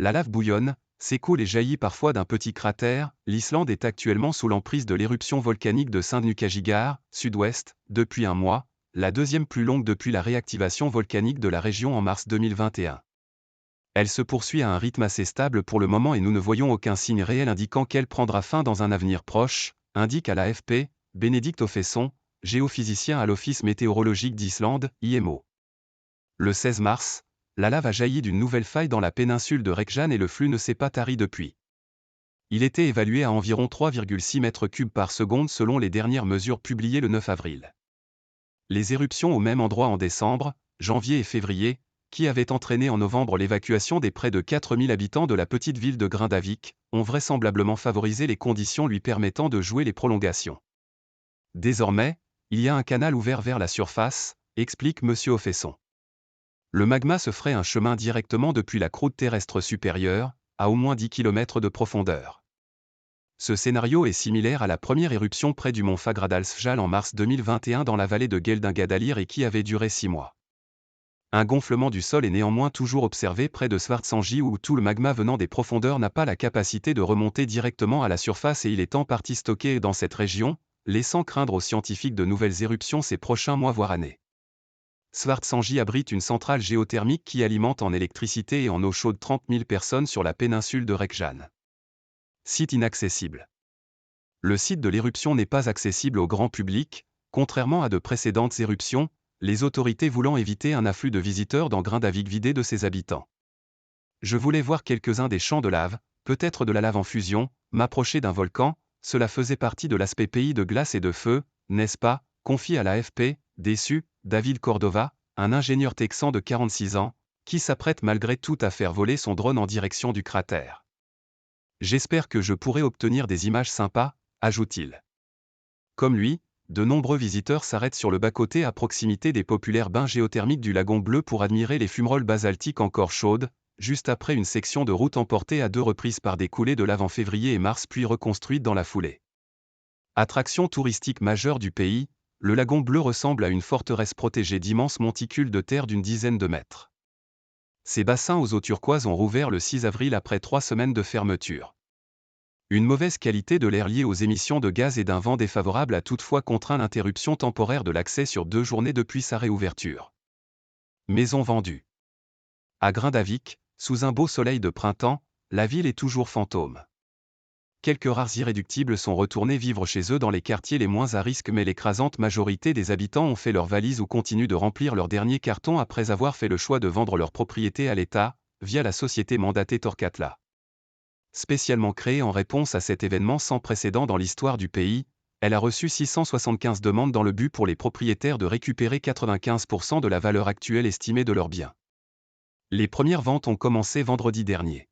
La lave bouillonne, s'écoule et jaillit parfois d'un petit cratère. L'Islande est actuellement sous l'emprise de l'éruption volcanique de Sindnukagigar, sud-ouest, depuis un mois, la deuxième plus longue depuis la réactivation volcanique de la région en mars 2021. Elle se poursuit à un rythme assez stable pour le moment et nous ne voyons aucun signe réel indiquant qu'elle prendra fin dans un avenir proche, indique à l'AFP, Benedikt Ofesson, géophysicien à l'Office météorologique d'Islande, IMO. Le 16 mars, la lave a jailli d'une nouvelle faille dans la péninsule de Reykjane et le flux ne s'est pas tari depuis. Il était évalué à environ 3,6 mètres cubes par seconde selon les dernières mesures publiées le 9 avril. Les éruptions au même endroit en décembre, janvier et février, qui avaient entraîné en novembre l'évacuation des près de 4000 habitants de la petite ville de Grindavik, ont vraisemblablement favorisé les conditions lui permettant de jouer les prolongations. Désormais, il y a un canal ouvert vers la surface, explique M. Ofesson. Le magma se ferait un chemin directement depuis la croûte terrestre supérieure, à au moins 10 km de profondeur. Ce scénario est similaire à la première éruption près du mont Fagradalsfjall en mars 2021 dans la vallée de Geldingadalur et qui avait duré 6 mois. Un gonflement du sol est néanmoins toujours observé près de Svartsengi où tout le magma venant des profondeurs n'a pas la capacité de remonter directement à la surface et il est en partie stocké dans cette région, laissant craindre aux scientifiques de nouvelles éruptions ces prochains mois voire années. Svartsengi abrite une centrale géothermique qui alimente en électricité et en eau chaude 30 000 personnes sur la péninsule de Reykjane. Site inaccessible. Le site de l'éruption n'est pas accessible au grand public, contrairement à de précédentes éruptions, les autorités voulant éviter un afflux de visiteurs dans Grindavik vidé de ses habitants. Je voulais voir quelques-uns des champs de lave, peut-être de la lave en fusion, m'approcher d'un volcan, cela faisait partie de l'aspect pays de glace et de feu, n'est-ce pas, confie à l'AFP, déçu, David Cordova, un ingénieur texan de 46 ans, qui s'apprête malgré tout à faire voler son drone en direction du cratère. J'espère que je pourrai obtenir des images sympas, ajoute-t-il. Comme lui, de nombreux visiteurs s'arrêtent sur le bas-côté à proximité des populaires bains géothermiques du lagon bleu pour admirer les fumerolles basaltiques encore chaudes, juste après une section de route emportée à 2 reprises par des coulées de lave en février et mars puis reconstruite dans la foulée. Attraction touristique majeure du pays, le lagon bleu ressemble à une forteresse protégée d'immenses monticules de terre d'une dizaine de mètres. Ces bassins aux eaux turquoises ont rouvert le 6 avril après 3 semaines de fermeture. Une mauvaise qualité de l'air liée aux émissions de gaz et d'un vent défavorable a toutefois contraint l'interruption temporaire de l'accès sur 2 journées depuis sa réouverture. Maison vendue. À Grindavik, sous un beau soleil de printemps, la ville est toujours fantôme. Quelques rares irréductibles sont retournés vivre chez eux dans les quartiers les moins à risque mais l'écrasante majorité des habitants ont fait leurs valises ou continuent de remplir leurs derniers cartons après avoir fait le choix de vendre leur propriété à l'État, via la société mandatée Torkatla. Spécialement créée en réponse à cet événement sans précédent dans l'histoire du pays, elle a reçu 675 demandes dans le but pour les propriétaires de récupérer 95% de la valeur actuelle estimée de leurs biens. Les premières ventes ont commencé vendredi dernier.